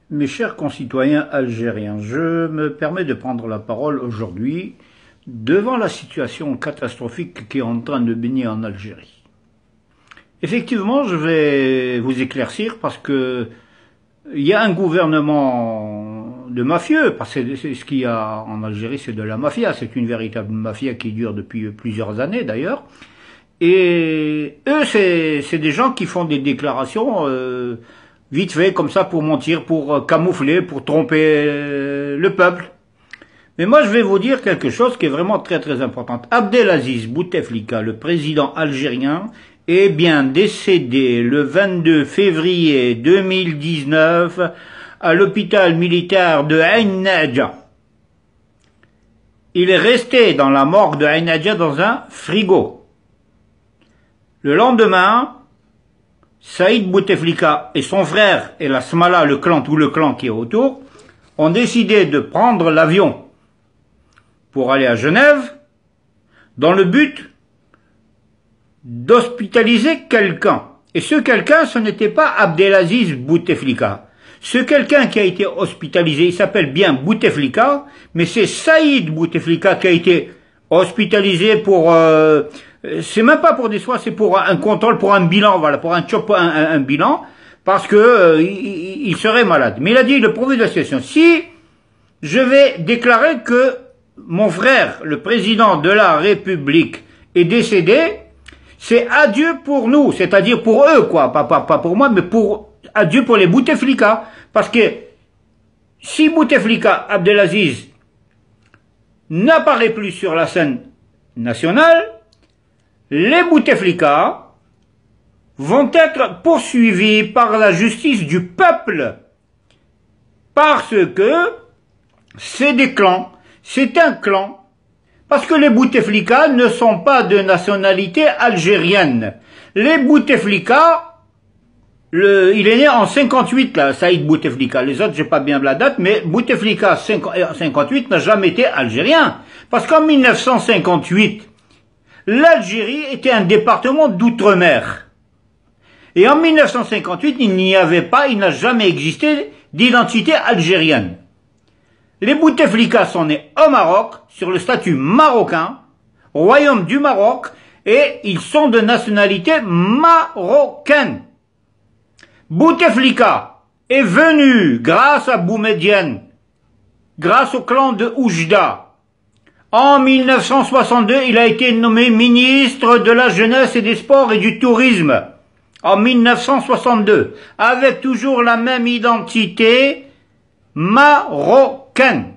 Mes chers concitoyens algériens, je me permets de prendre la parole aujourd'hui devant la situation catastrophique qui est en train de baigner en Algérie. Effectivement, je vais vous éclaircir parce que il y a un gouvernement de mafieux, parce que c'est ce qu'il y a en Algérie, c'est de la mafia, c'est une véritable mafia qui dure depuis plusieurs années d'ailleurs. Et eux, c'est des gens qui font des déclarations vite fait comme ça pour mentir, pour camoufler, pour tromper le peuple. Mais moi, je vais vous dire quelque chose qui est vraiment très très important. Abdelaziz Bouteflika, le président algérien, est bien décédé le 22 février 2019 à l'hôpital militaire de Ain Nadja. Il est resté dans la morgue de Ain Nadja dans un frigo. Le lendemain, Saïd Bouteflika et son frère et la Smala, le clan, tout le clan qui est autour, ont décidé de prendre l'avion pour aller à Genève dans le but d'hospitaliser quelqu'un. Et ce quelqu'un, ce n'était pas Abdelaziz Bouteflika. Ce quelqu'un qui a été hospitalisé, il s'appelle bien Bouteflika, mais c'est Saïd Bouteflika qui a été hospitalisé pour... c'est même pas pour des soins, c'est pour un contrôle, pour un bilan, voilà, pour un bilan, parce que il serait malade. Mais il a dit, le profil de la situation, si je vais déclarer que mon frère, le président de la République, est décédé, c'est adieu pour nous, c'est-à-dire pour eux, quoi, pas pour moi, mais pour adieu pour les Bouteflika, parce que si Bouteflika Abdelaziz n'apparaît plus sur la scène nationale, les Bouteflika vont être poursuivis par la justice du peuple, parce que c'est des clans, c'est un clan, parce que les Bouteflika ne sont pas de nationalité algérienne. Les Bouteflika, il est né en 58, là, Saïd Bouteflika. Les autres, j'ai pas bien la date, mais Bouteflika 58 n'a jamais été algérien. Parce qu'en 1958, l'Algérie était un département d'outre-mer. Et en 1958, il n'a jamais existé d'identité algérienne. Les Bouteflika sont nés au Maroc, sur le statut marocain, royaume du Maroc, et ils sont de nationalité marocaine. Bouteflika est venu grâce à Boumedienne, grâce au clan de Oujda. En 1962, il a été nommé ministre de la Jeunesse et des Sports et du Tourisme. En 1962, avec toujours la même identité marocaine.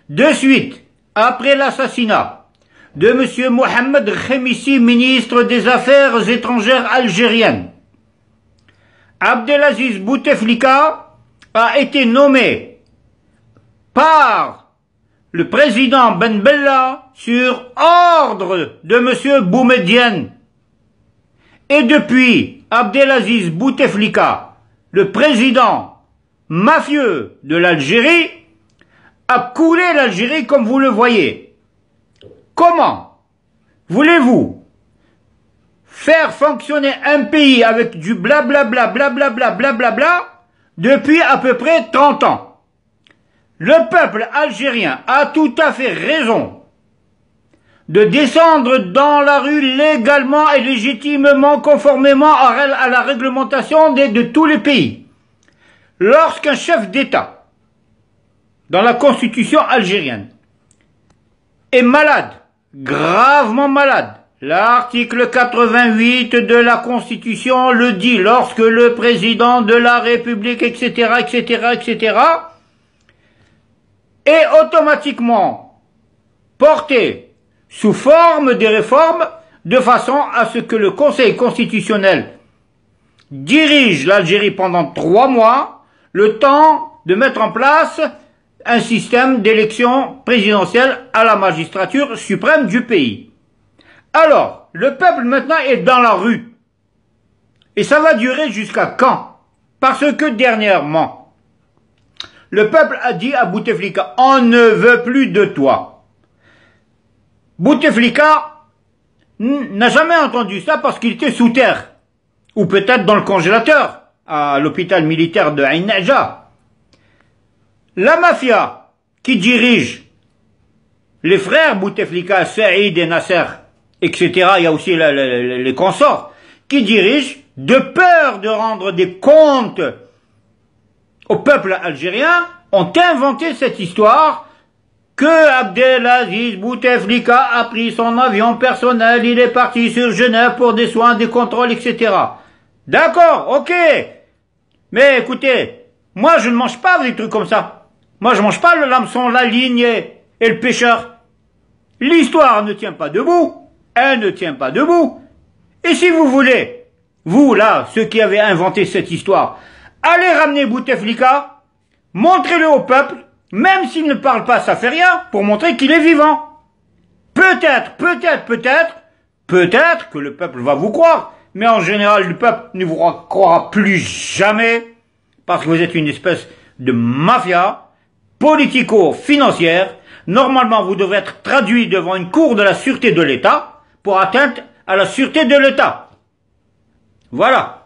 De suite, après l'assassinat de M. Mohamed Khemissi, ministre des Affaires étrangères algériennes, Abdelaziz Bouteflika a été nommé par le président Ben Bella sur ordre de M. Boumedienne. Et depuis, Abdelaziz Bouteflika, le président mafieux de l'Algérie, a coulé l'Algérie comme vous le voyez. Comment voulez-vous faire fonctionner un pays avec du blablabla, blablabla, blablabla, depuis à peu près 30 ans? Le peuple algérien a tout à fait raison de descendre dans la rue légalement et légitimement, conformément à la réglementation de tous les pays. Lorsqu'un chef d'État, dans la constitution algérienne, est malade, gravement malade, l'article 88 de la constitution le dit, lorsque le président de la République, etc., etc., etc., est automatiquement porté sous forme des réformes, de façon à ce que le Conseil constitutionnel dirige l'Algérie pendant 3 mois, le temps de mettre en place un système d'élection présidentielle à la magistrature suprême du pays. Alors, le peuple maintenant est dans la rue. Et ça va durer jusqu'à quand? Parce que dernièrement, le peuple a dit à Bouteflika, on ne veut plus de toi. Bouteflika n'a jamais entendu ça parce qu'il était sous terre. Ou peut-être dans le congélateur, à l'hôpital militaire de Ain Nadja. La mafia qui dirige les frères Bouteflika, Saïd et Nasser, etc., il y a aussi les consorts, qui dirigent, de peur de rendre des comptes au peuple algérien, ont inventé cette histoire que Abdelaziz Bouteflika a pris son avion personnel, il est parti sur Genève pour des soins, des contrôles, etc. D'accord, ok. Mais écoutez, moi je ne mange pas des trucs comme ça. Moi je mange pas le hameçon, la ligne et le pêcheur. L'histoire ne tient pas debout. Elle ne tient pas debout. Et si vous voulez, vous là, ceux qui avez inventé cette histoire, allez ramener Bouteflika, montrez-le au peuple, même s'il ne parle pas, ça fait rien, pour montrer qu'il est vivant. Peut-être que le peuple va vous croire, mais en général, le peuple ne vous croira plus jamais, parce que vous êtes une espèce de mafia politico-financière. Normalement, vous devrez être traduit devant une cour de la sûreté de l'État pour atteinte à la sûreté de l'État. Voilà.